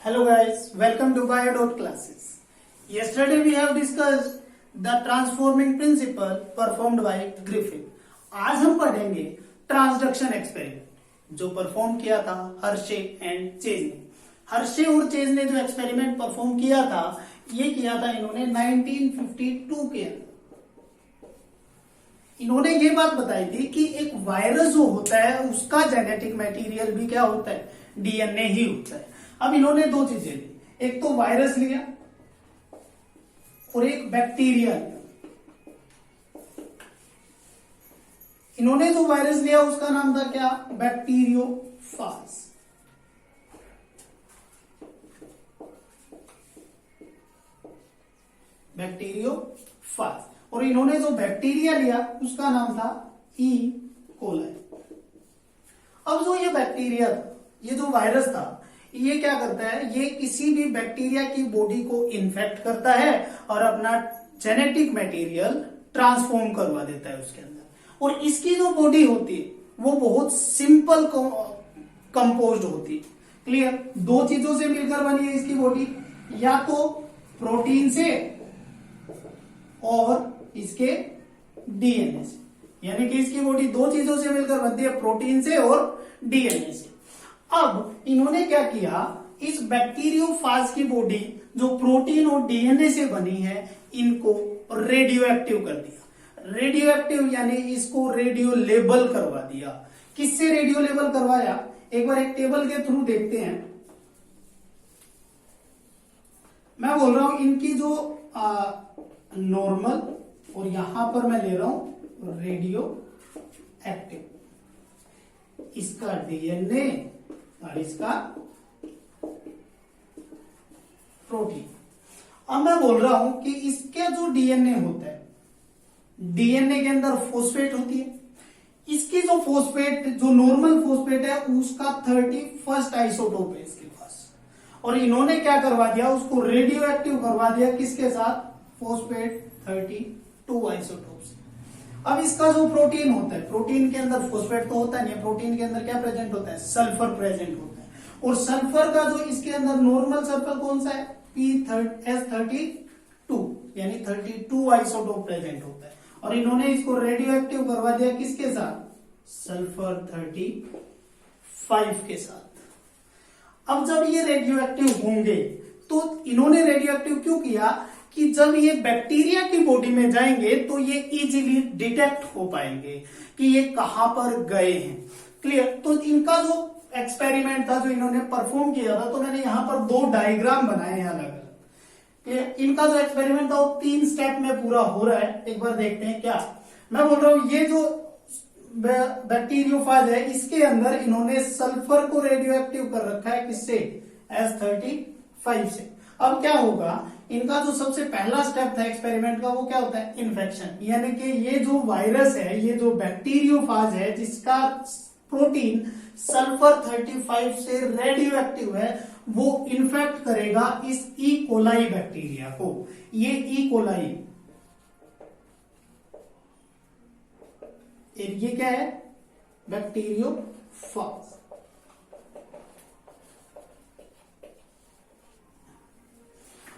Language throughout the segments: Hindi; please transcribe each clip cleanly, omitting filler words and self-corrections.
Hello guys, welcome to Bio classes. Yesterday we have discussed the transforming principle performed by Griffith. आज हम पढ़ेंगे ट्रांसडक्शन एक्सपेरिमेंट जो परफॉर्म किया था हर्शे एंड चेज ने। हर्शे और चेज ने जो एक्सपेरिमेंट परफॉर्म किया था ये किया था इन्होंने 1952 के अंदर। इन्होंने ये बात बताई थी कि एक वायरस जो होता है उसका जेनेटिक मटेरियल भी क्या होता है, डीएनए ही होता है। अब इन्होंने दो चीजें ली, एक तो वायरस लिया और एक बैक्टीरिया लिया। इन्होंने जो वायरस लिया उसका नाम था क्या, बैक्टीरियोफाज। बैक्टीरियोफाज। और इन्होंने जो बैक्टीरिया लिया उसका नाम था ई कोलाई। अब जो ये बैक्टीरिया था, ये जो वायरस था, ये क्या करता है, ये किसी भी बैक्टीरिया की बॉडी को इन्फेक्ट करता है और अपना जेनेटिक मटेरियल ट्रांसफॉर्म करवा देता है उसके अंदर। और इसकी जो बॉडी होती है वो बहुत सिंपल कंपोज्ड होती है। क्लियर? दो चीजों से मिलकर बनी है इसकी बॉडी, या तो प्रोटीन से और इसके डीएनए से। यानी कि इसकी बॉडी दो चीजों से मिलकर बनती है, प्रोटीन से और डीएनए से। अब इन्होंने क्या किया, इस बैक्टीरियोफाज की बॉडी जो प्रोटीन और डीएनए से बनी है इनको रेडियो एक्टिव कर दिया। रेडियो एक्टिव यानी इसको रेडियो लेबल करवा दिया। किससे रेडियो लेबल करवाया, एक बार एक टेबल के थ्रू देखते हैं। मैं बोल रहा हूं इनकी जो नॉर्मल, और यहां पर मैं ले रहा हूं रेडियो एक्टिव, इसका डीएनए और इसका प्रोटीन। अब मैं बोल रहा हूं कि इसका जो डीएनए होता है, डीएनए के अंदर फॉस्फेट होती है। इसकी जो फॉस्फेट, जो नॉर्मल फॉस्फेट है उसका 31st आइसोटोप है इसके पास। और इन्होंने क्या करवा दिया, उसको रेडियो एक्टिव करवा दिया। किसके साथ, फॉस्फेट 32 आइसोटोप से। अब इसका जो प्रोटीन होता है, प्रोटीन के अंदर फॉस्फेट तो होता नहीं है, प्रोटीन के अंदर क्या प्रेजेंट होता है, सल्फर प्रेजेंट होता है। और सल्फर का जो इसके अंदर नॉर्मल सल्फर कौन सा है, P32 यानी 32 आइसोटोप प्रेजेंट होता है। और इन्होंने इसको रेडियो एक्टिव करवा दिया किसके साथ, सल्फर 35 के साथ। अब जब ये रेडियो एक्टिव होंगे तो इन्होंने रेडियो एक्टिव क्यों किया कि जब ये बैक्टीरिया की बॉडी में जाएंगे तो ये इजीली डिटेक्ट हो पाएंगे कि ये कहां पर गए हैं। क्लियर? तो इनका जो एक्सपेरिमेंट था, जो इन्होंने परफॉर्म किया था, तो मैंने यहां पर दो डायग्राम बनाए हैं अलग अलग। इनका जो एक्सपेरिमेंट था वो 3 स्टेप में पूरा हो रहा है। एक बार देखते हैं क्या मैं बोल रहा हूं। ये जो बैक्टीरियोफाज है इसके अंदर इन्होंने सल्फर को रेडियो एक्टिव कर रखा है, किससे, S35 से। अब क्या होगा, इनका जो सबसे पहला स्टेप था एक्सपेरिमेंट का वो क्या होता है, इन्फेक्शन। यानी कि ये जो वायरस है, ये जो बैक्टीरियोफाज है जिसका प्रोटीन सल्फर 35 से रेडियो एक्टिव है, वो इन्फेक्ट करेगा इस ई कोलाई बैक्टीरिया को। ये ई कोलाई, ये क्या है, बैक्टीरियोफाज।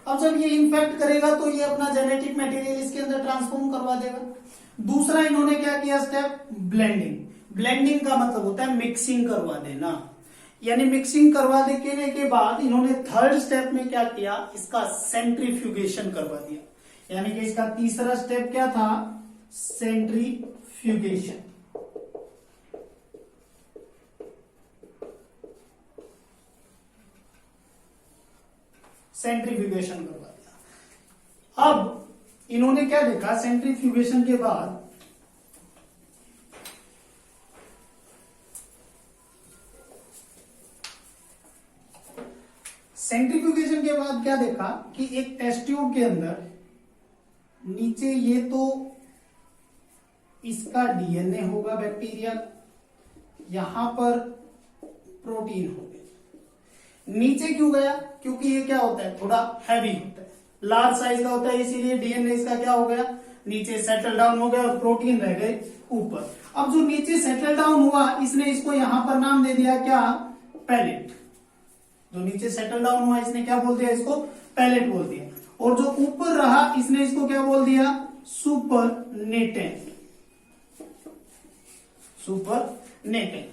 अब जब ये इन्फेक्ट करेगा तो ये अपना जेनेटिक मटेरियल इसके अंदर ट्रांसफॉर्म करवा देगा। दूसरा इन्होंने क्या किया स्टेप, ब्लेंडिंग। ब्लेंडिंग का मतलब होता है मिक्सिंग करवा देना। यानी मिक्सिंग करवा देने के बाद इन्होंने थर्ड स्टेप में क्या किया, इसका सेंट्रीफ्यूगेशन करवा दिया। यानी कि इसका तीसरा स्टेप क्या था, सेंट्रीफ्यूगेशन। सेंट्रीफ्यूगेशन करवा दिया। अब इन्होंने क्या देखा, सेंट्रीफ्यूगेशन के बाद क्या देखा कि एक टेस्ट ट्यूब के अंदर नीचे ये तो इसका डीएनए होगा बैक्टीरिया, यहां पर प्रोटीन हो गया। नीचे क्यों गया, क्योंकि ये क्या होता है, थोड़ा हैवी होता है, लार्ज साइज का होता है, इसीलिए डीएनए इसका क्या हो गया, नीचे सेटल डाउन हो गया और प्रोटीन रह गए ऊपर। अब जो नीचे सेटल डाउन हुआ इसने इसको यहां पर नाम दे दिया क्या, पैलेट। जो नीचे सेटल डाउन हुआ इसने क्या बोल दिया, इसको पैलेट बोल दिया, और जो ऊपर रहा इसने इसको क्या बोल दिया, सुपरनेटेंट, सुपरनेटेंट।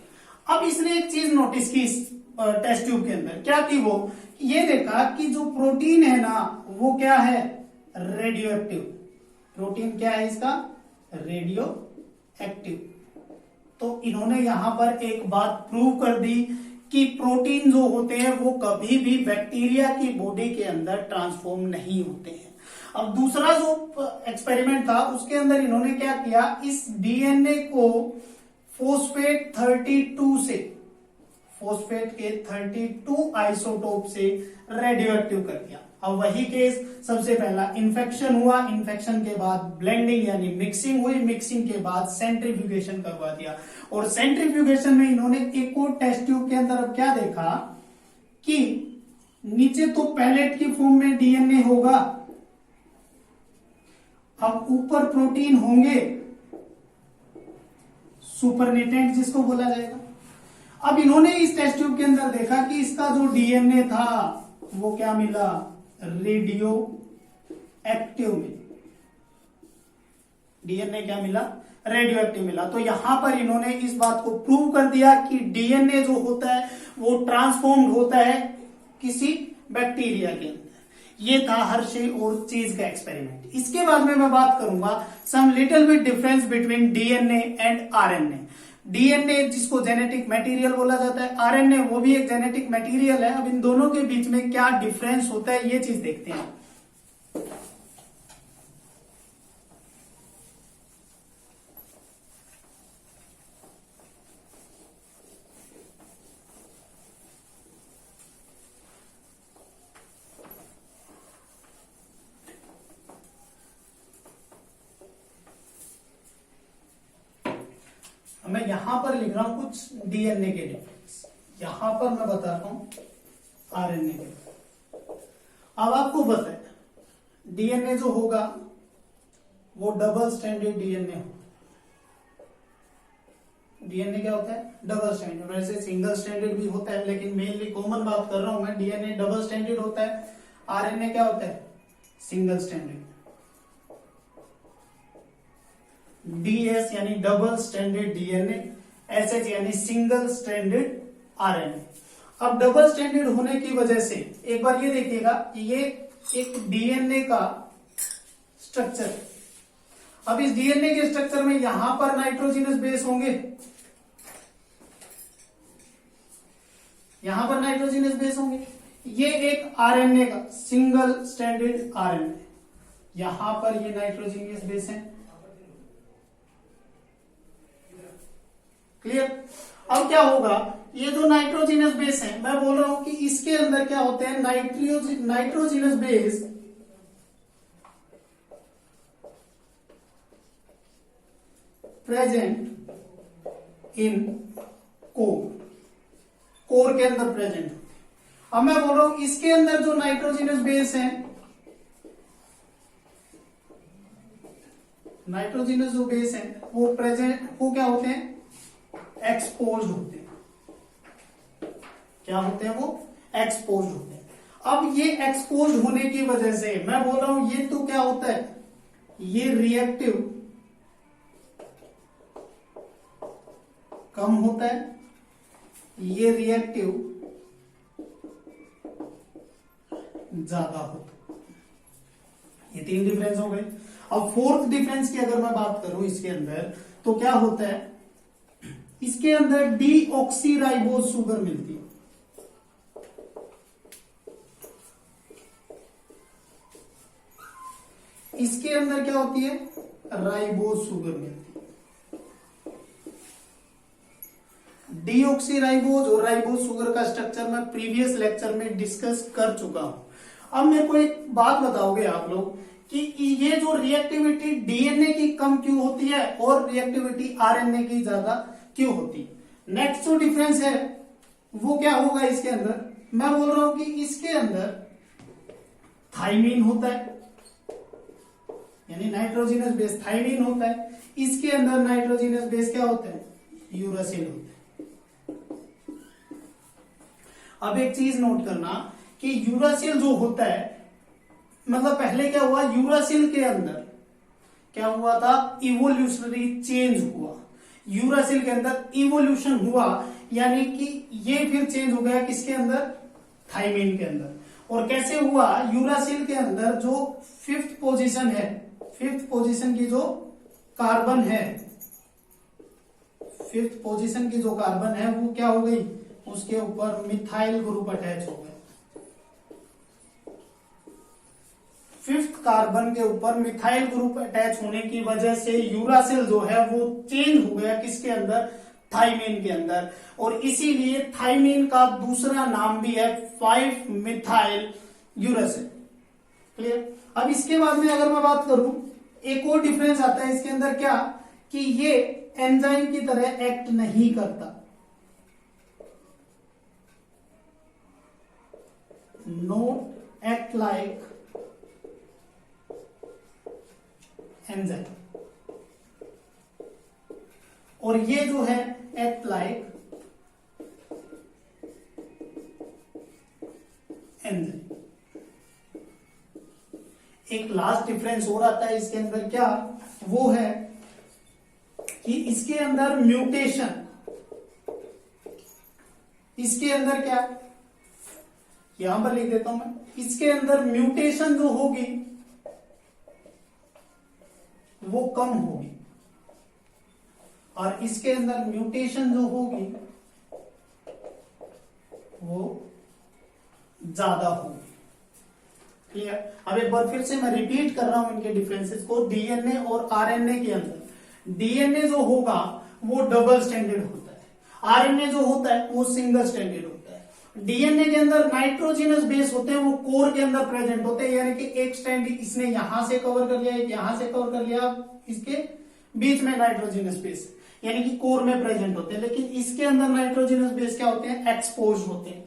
अब इसने एक चीज नोटिस की इस टेस्ट ट्यूब के अंदर, क्या की वो, ये देखा कि जो प्रोटीन है ना वो क्या है, रेडियो एक्टिव। प्रोटीन क्या है इसका, रेडियो एक्टिव। तो इन्होंने यहां पर एक बात प्रूव कर दी कि प्रोटीन जो होते हैं वो कभी भी बैक्टीरिया की बॉडी के अंदर ट्रांसफॉर्म नहीं होते हैं। अब दूसरा जो एक्सपेरिमेंट था उसके अंदर इन्होंने क्या किया, इस डीएनए को फोस्फेट 32 से, फोस्फेट के 32 आइसोटोप से रेडियो एक्टिव कर दिया। अब वही केस, सबसे पहला इन्फेक्शन हुआ, इन्फेक्शन के बाद ब्लेंडिंग यानी मिक्सिंग हुई, मिक्सिंग के बाद सेंट्रीफ्यूगेशन करवा दिया, और सेंट्रीफ्यूगेशन में इन्होंने एक और टेस्ट ट्यूब के अंदर अब क्या देखा कि नीचे तो पैलेट की फॉर्म में डीएनए होगा, अब ऊपर प्रोटीन होंगे, सुपरनेटेंट जिसको बोला जाएगा। अब इन्होंने इस टेस्ट ट्यूब के अंदर देखा कि इसका जो डीएनए था वो क्या मिला, रेडियो एक्टिव मिला, डीएनए क्या मिला, रेडियो एक्टिव मिला। तो यहां पर इन्होंने इस बात को प्रूव कर दिया कि डीएनए जो होता है वो ट्रांसफॉर्म्ड होता है किसी बैक्टीरिया के अंदर। ये था हर्शे और चीज का एक्सपेरिमेंट। इसके बाद में मैं बात करूंगा some little bit difference between DNA and RNA. DNA जिसको जेनेटिक मटेरियल बोला जाता है, आरएनए वो भी एक जेनेटिक मटेरियल है। अब इन दोनों के बीच में क्या डिफरेंस होता है ये चीज देखते हैं। मैं यहां पर लिख रहा हूं कुछ डीएनए के डिफरेंस, यहां पर मैं बता रहा हूं आरएनए के। अब आपको पता है डीएनए जो होगा वो डबल स्ट्रैंडेड डीएनए होगा। डीएनए क्या होता है, डबल स्ट्रैंडेड। वैसे सिंगल स्ट्रैंडेड भी होता है, लेकिन मेनली कॉमन बात कर रहा हूं मैं, डीएनए डबल स्ट्रैंडेड होता है। आरएनए क्या होता है, सिंगल स्ट्रैंडेड। डीएस यानी डबल स्ट्रैंडेड डीएनए, एसएच यानी सिंगल स्ट्रैंडेड आरएनए। अब डबल स्ट्रैंडेड होने की वजह से एक बार ये देखिएगा, ये एक डीएनए का स्ट्रक्चर है। अब इस डीएनए के स्ट्रक्चर में यहां पर नाइट्रोजनस बेस होंगे, यहां पर नाइट्रोजनस बेस होंगे। ये एक आरएनए का सिंगल स्ट्रैंडेड आरएनए, यहां पर ये नाइट्रोजनस बेस है। क्लियर। अब क्या होगा, ये जो नाइट्रोजनस बेस है, मैं बोल रहा हूं कि इसके अंदर क्या होते हैं, nitrogenous base present in core के अंदर प्रेजेंट होते हैं। अब मैं बोल रहा हूं इसके अंदर जो नाइट्रोजनस बेस है, नाइट्रोजनस जो बेस है वो प्रेजेंट, वो क्या होते हैं, एक्सपोज्ड होते हैं। क्या होते हैं वो, एक्सपोज्ड होते हैं। अब ये एक्सपोज्ड होने की वजह से मैं बोल रहा हूं ये तो क्या होता है, ये रिएक्टिव कम होता है, ये रिएक्टिव ज्यादा होता है। ये तीन डिफरेंस हो गए। अब फोर्थ डिफरेंस की अगर मैं बात करूं इसके अंदर, तो क्या होता है, इसके अंदर डीऑक्सीराइबोज शुगर मिलती है। इसके अंदर क्या होती है, राइबोज शुगर मिलती है। डीऑक्सीराइबोज और राइबोज शुगर का स्ट्रक्चर मैं प्रीवियस लेक्चर में डिस्कस कर चुका हूं। अब मेरे को एक बात बताओगे आप लोग कि ये जो रिएक्टिविटी डीएनए की कम क्यों होती है और रिएक्टिविटी आरएनए की ज्यादा क्यों होती है। नेक्स्ट जो डिफरेंस है वो क्या होगा इसके अंदर, मैं बोल रहा हूं कि इसके अंदर थाइमीन होता है, यानी नाइट्रोजनस बेस थाइमीन होता है। इसके अंदर नाइट्रोजनस बेस क्या होता है, यूरासिल होता है। अब एक चीज नोट करना कि यूरासिल जो होता है, मतलब पहले क्या हुआ, यूरासिल के अंदर क्या हुआ था, इवोल्यूशनरी चेंज हुआ। यूरासिल के अंदर इवोल्यूशन हुआ, यानी कि ये फिर चेंज हो गया किसके अंदर, थाइमीन के अंदर। और कैसे हुआ, यूरासिल के अंदर जो फिफ्थ पोजीशन है, फिफ्थ पोजीशन की जो कार्बन है, फिफ्थ पोजीशन की जो कार्बन है वो क्या हो गई, उसके ऊपर मिथाइल ग्रुप अटैच हो गया। फिफ्थ कार्बन के ऊपर मिथाइल ग्रुप अटैच होने की वजह से यूरासिल जो है वो चेंज हो गया किसके अंदर, थाइमीन के अंदर। और इसीलिए थाइमीन का दूसरा नाम भी है 5 मिथाइल यूरासिल। क्लियर। अब इसके बाद में अगर मैं बात करूं, एक और डिफरेंस आता है इसके अंदर, क्या कि ये एंजाइम की तरह एक्ट नहीं करता, नो एक्ट लाइक एंजाइम, और ये जो है एक्ट लाइक एंजाइम। एक लास्ट डिफरेंस और आता है इसके अंदर, क्या वो है कि इसके अंदर म्यूटेशन, इसके अंदर क्या, यहां पर लिख देता हूं मैं, इसके अंदर म्यूटेशन जो होगी वो कम होगी, और इसके अंदर म्यूटेशन जो होगी वो ज्यादा होगी। क्लियर। अब एक बार फिर से मैं रिपीट कर रहा हूं इनके डिफरेंसेस को। डीएनए और आरएनए के अंदर डीएनए जो होगा वो डबल स्टैंडर्ड होता है, आरएनए जो होता है वो सिंगल स्टैंडर्ड होता है। डीएनए के अंदर नाइट्रोजिनस बेस होते हैं, वो कोर के अंदर प्रेजेंट होते हैं, यानी कि एक स्टैंड इसने यहां से कवर कर लिया, एक यहां से कवर कर लिया, इसके बीच में नाइट्रोजिनस बेस यानी कि कोर में प्रेजेंट होते हैं। लेकिन इसके अंदर नाइट्रोजिनस बेस क्या होते हैं, एक्सपोज होते हैं।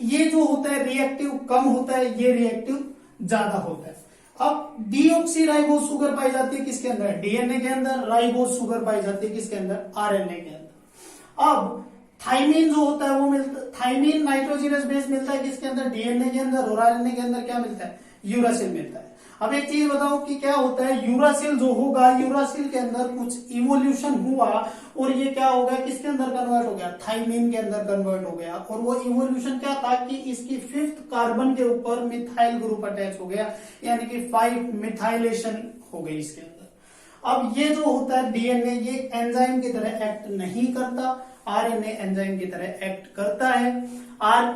ये जो होता है रिएक्टिव कम होता है, ये रिएक्टिव ज्यादा होता है। अब डीऑक्सीराइबोज शुगर पाई जाती है किसके अंदर, डीएनए के अंदर। राइबोज शुगर पाई जाती है किसके अंदर, आरएनए के अंदर। अब थाइमीन जो होता है वो मिलता, थाइमीन नाइट्रोजिनस बेस मिलता है किसके अंदर, डीएनए के अंदर। और आरएनए के अंदर क्या मिलता है, यूरासिल मिलता है। अब एक चीज बताओ कि क्या होता है, यूरासिल जो होगा, यूरासिल के अंदर कुछ इवोल्यूशन हुआ और ये क्या हो गया, किसके अंदर कन्वर्ट हो गया, थाइमीन के अंदर कन्वर्ट हो गया। और वो इवोल्यूशन क्या था कि इसकी फिफ्थ कार्बन के ऊपर मिथाइल ग्रुप अटैच हो गया, यानी कि 5 मिथाइलेशन हो गई इसके अंदर। अब ये जो होता है डीएनए, ये एंजाइम की तरह एक्ट नहीं करता, आरएनए एंजाइम की तरह एक्ट करता है।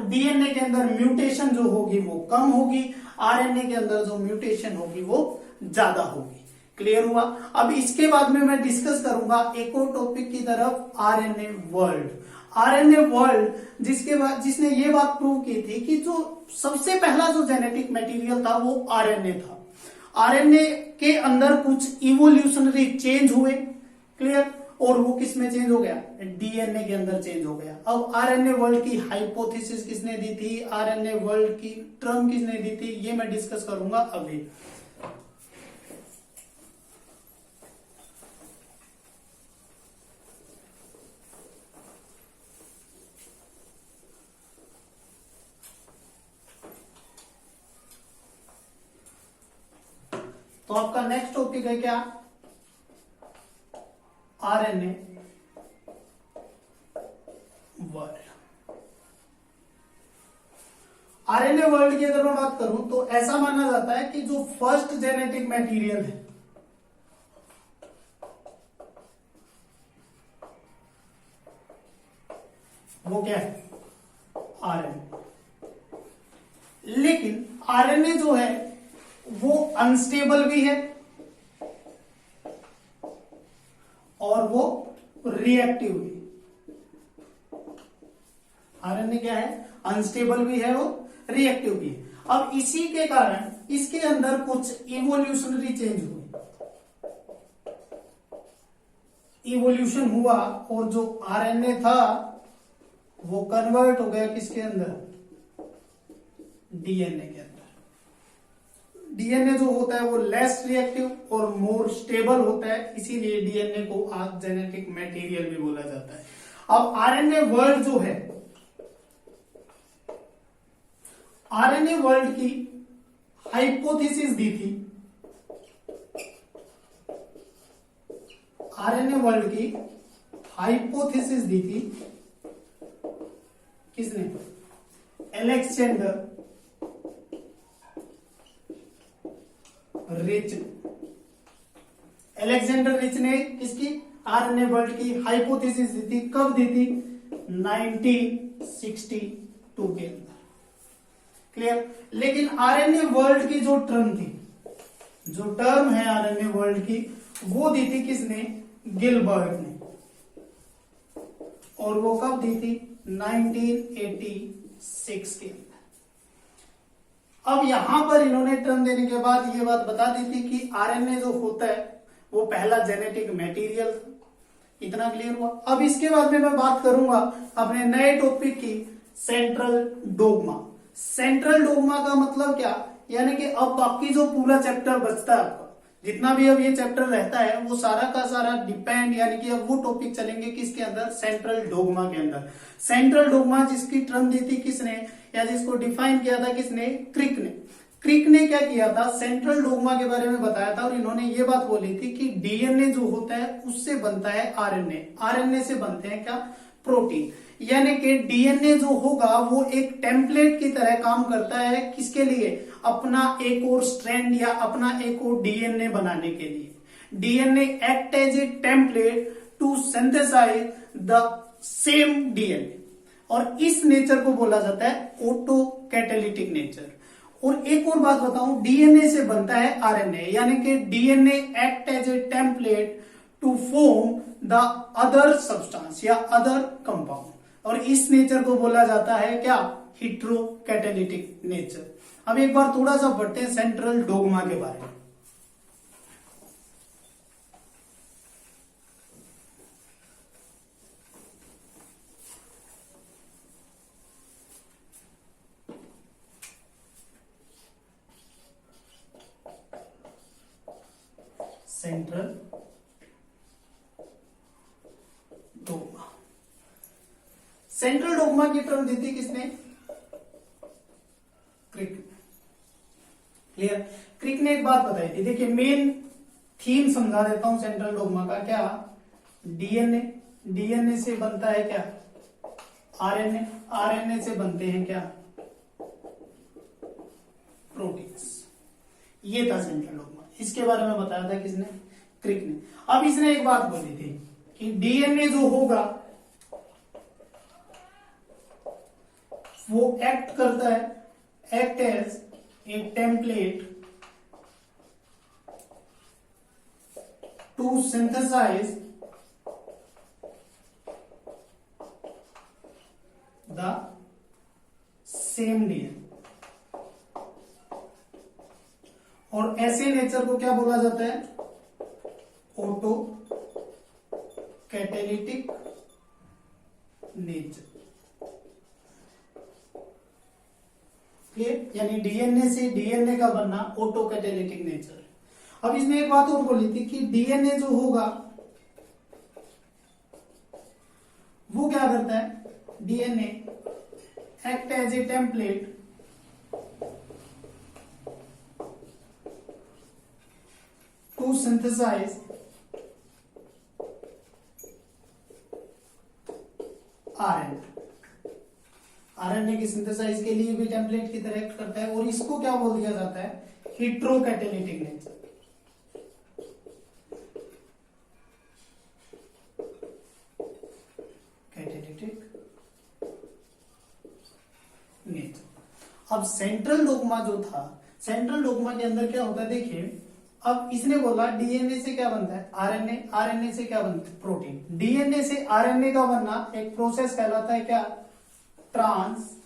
डीएनए के अंदर म्यूटेशन जो होगी वो कम होगी, आरएनए के अंदर जो म्यूटेशन होगी वो ज्यादा होगी। क्लियर हुआ। अब इसके बाद में मैं डिस्कस करूंगा एक और टॉपिक की तरफ, आरएनए वर्ल्ड। आरएनए वर्ल्ड जिसके बाद जिसने ये बात प्रूव की थी कि जो सबसे पहला जो जेनेटिक मटेरियल था वो आरएनए था। आरएनए के अंदर कुछ इवोल्यूशनरी चेंज हुए, क्लियर, और वो किस में चेंज हो गया, डीएनए के अंदर चेंज हो गया। अब आरएनए वर्ल्ड की हाइपोथेसिस किसने दी थी, आरएनए वर्ल्ड की टर्म किसने दी थी, ये मैं डिस्कस करूंगा अभी। तो आपका नेक्स्ट टॉपिक है क्या, आरएनए वर्ल्ड। आरएनए वर्ल्ड की अगर मैं बात करूं तो ऐसा माना जाता है कि जो फर्स्ट जेनेटिक मटेरियल है वो क्या है, आरएनए। लेकिन आरएनए जो है वो अनस्टेबल भी है और वो रिएक्टिव भी। आरएनए क्या है, अनस्टेबल भी है और रिएक्टिव भी है। अब इसी के कारण इसके अंदर कुछ इवोल्यूशनरी चेंज हुए, इवोल्यूशन हुआ और जो आरएनए था वो कन्वर्ट हो गया किसके अंदर, डीएनए के अंदर। डीएनए जो होता है वो लेस रिएक्टिव और मोर स्टेबल होता है, इसीलिए डीएनए को आज जेनेटिक मटेरियल भी बोला जाता है। अब आरएनए वर्ल्ड जो है आरएनए वर्ल्ड की हाइपोथेसिस दी थी, आरएनए वर्ल्ड की हाइपोथेसिस दी थी किसने? Alexander rich. अलेक्जेंडर रिच ने किसकी? आरएनए वर्ल्ड की हाइपोथेसिस दी थी। कब दी थी? 1962 के अंदर। क्लियर? लेकिन आरएनए वर्ल्ड की जो टर्म थी, जो टर्म है आरएनए वर्ल्ड की, वो दी थी किसने? गिलबर्ट ने। और वो कब दी थी? 1986 के अंदर। अब यहां पर इन्होंने टर्म देने के बाद ये बात बता दी थी कि आरएनए जो होता है वो पहला जेनेटिक मटेरियल था। इतना क्लियर हुआ? अब इसके बाद में मैं बात करूंगा अपने नए टॉपिक की, सेंट्रल डोगमा। सेंट्रल डोगमा का मतलब क्या? यानी कि अब बाकी जो पूरा चैप्टर बचता है आपका, जितना भी अब ये चैप्टर रहता है, वो सारा का सारा डिपेंड, यानी कि अब वो टॉपिक चलेंगे किसके अंदर? सेंट्रल डोगमा के अंदर। सेंट्रल डोगमा जिसकी टर्म दी थी किसने, या जिसको डिफाइन किया था किसने? क्रिक ने। क्रिक ने क्या किया था? सेंट्रल डोगमा के बारे में बताया था, और इन्होंने ये बात बोली थी कि डीएनए जो होता है उससे बनता है आरएनए, आरएनए से बनते हैं क्या? प्रोटीन। यानी कि डीएनए जो होगा वो एक टेम्पलेट की तरह काम करता है, किसके लिए? अपना एक और स्ट्रैंड या अपना एक और डीएनए बनाने के लिए। DNA act as a template to synthesize the same DNA, और इस नेचर को बोला जाता है ऑटो कैटेलिटिक नेचर। और एक और बात बताऊं, डीएनए से बनता है आरएनए, यानी कि DNA act as a template to form the other substance या अदर कंपाउंड, और इस नेचर को बोला जाता है क्या? Heterocatalytic nature. अब एक बार थोड़ा सा पढ़ते हैं सेंट्रल डोगमा के बारे में। Central dogma. सेंट्रल डोगमा की टर्म दी थी किसने? क्रिक। क्लियर? क्रिक ने एक बात बताई थी, देखिए मेन थीम समझा देता हूं सेंट्रल डोगमा का। क्या? डीएनए, डीएनए से बनता है क्या? आरएनए, आरएनए से बनते हैं क्या? प्रोटीन्स। ये था सेंट्रल डोगमा। इसके बारे में बताया था किसने? क्रिक ने। अब इसने एक बात बोली थी कि डीएनए जो होगा वो एक्ट करता है, act as a template to synthesize the same DNA, और ऐसे नेचर को क्या बोला जाता है? Auto catalytic nature. यानी डीएनए से डीएनए का बनना ऑटो कैटेलिटिक नेचर। अब इसने एक बात और बोली थी कि डीएनए जो होगा वो क्या करता है? DNA act as a template to synthesize RNA. RNA की सिंथेसाइज के लिए भी टेम्पलेट की तरह एक्ट करता है, और इसको क्या बोल दिया जाता है? हेट्रोकैटेलिटिक नेचर। Catalytic nature. अब सेंट्रल डोगमा जो था, सेंट्रल डोगमा के अंदर क्या होता है? देखिए, अब इसने बोला डीएनए से क्या बनता है? आरएनए, आरएनए से क्या बनता है? प्रोटीन। डीएनए से आरएनए का बनना एक प्रोसेस कहलाता है क्या? ट्रांसक्रिप्शन।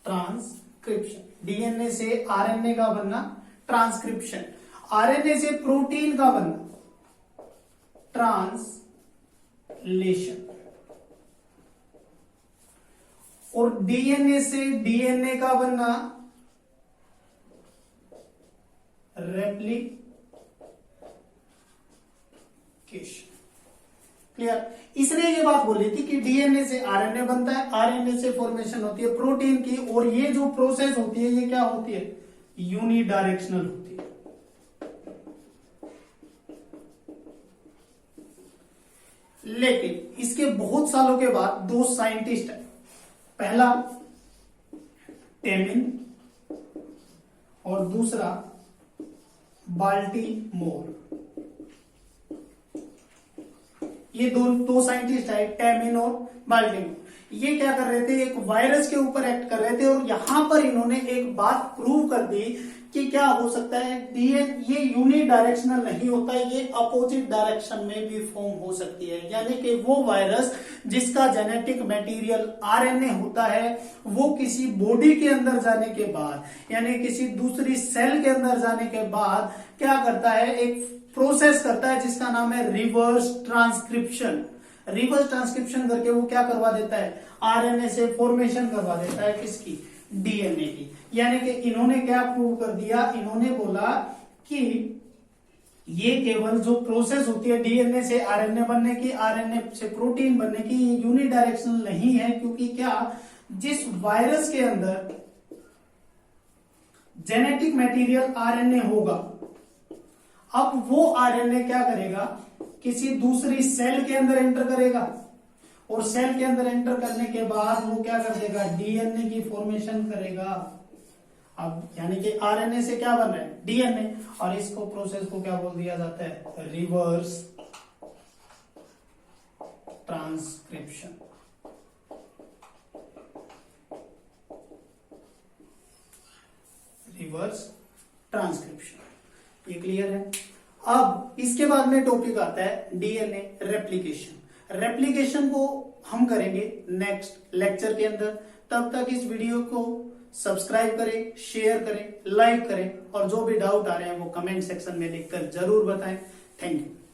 ट्रांसक्रिप्शन। डीएनए से आरएनए का बनना ट्रांसक्रिप्शन, आरएनए से प्रोटीन का बनना ट्रांसलेशन, और डीएनए से डीएनए का बनना रेप्लिकेशन। क्लियर। इसने ये बात बोली थी कि डीएनए से आरएनए बनता है, आरएनए से फॉर्मेशन होती है प्रोटीन की, और ये जो प्रोसेस होती है ये क्या होती है, यूनिडायरेक्शनल होती है। लेकिन इसके बहुत सालों के बाद दो साइंटिस्ट है, पहला टेमिन और दूसरा बाल्टीमोर। ये दो साइंटिस्ट है, टेमिन और बाल्टीमोर। ये क्या कर रहे थे, एक वायरस के ऊपर एक्ट कर रहे थे, और यहां पर इन्होंने एक बात प्रूव कर दी कि क्या हो सकता है, डीएनए ये यूनिडायरेक्शनल नहीं होता, ये अपोजिट डायरेक्शन में भी फॉर्म हो सकती है। यानी कि वो वायरस जिसका जेनेटिक मटेरियल आरएनए होता है, वो किसी बॉडी के अंदर जाने के बाद, यानी किसी दूसरी सेल के अंदर जाने के बाद क्या करता है, एक प्रोसेस करता है जिसका नाम है रिवर्स ट्रांसक्रिप्शन। रिवर्स ट्रांसक्रिप्शन करके वो क्या करवा देता है, आरएनए से फॉर्मेशन करवा देता है, किसकी, डीएनए की। यानी कि इन्होंने क्या प्रूव कर दिया, इन्होंने बोला कि ये केवल जो प्रोसेस होती है डीएनए से आरएनए बनने की, आरएनए से प्रोटीन बनने की, ये यूनिडायरेक्शनल नहीं है, क्योंकि क्या, जिस वायरस के अंदर जेनेटिक मटेरियल आरएनए होगा, अब वो आरएनए क्या करेगा, किसी दूसरी सेल के अंदर एंटर करेगा, और सेल के अंदर एंटर करने के बाद वो क्या कर देगा, डीएनए की फॉर्मेशन करेगा। अब यानी कि आरएनए से क्या बन रहा है, डीएनए, और इसको प्रोसेस को क्या बोल दिया जाता है, रिवर्स ट्रांसक्रिप्शन। रिवर्स ट्रांसक्रिप्शन, ये क्लियर है। अब इसके बाद में टॉपिक आता है डीएनए रेप्लिकेशन। रेप्लिकेशन को हम करेंगे नेक्स्ट लेक्चर के अंदर। तब तक इस वीडियो को सब्सक्राइब करें, शेयर करें, लाइक करें, और जो भी डाउट आ रहे हैं वो कमेंट सेक्शन में लिखकर जरूर बताएं। Thank you.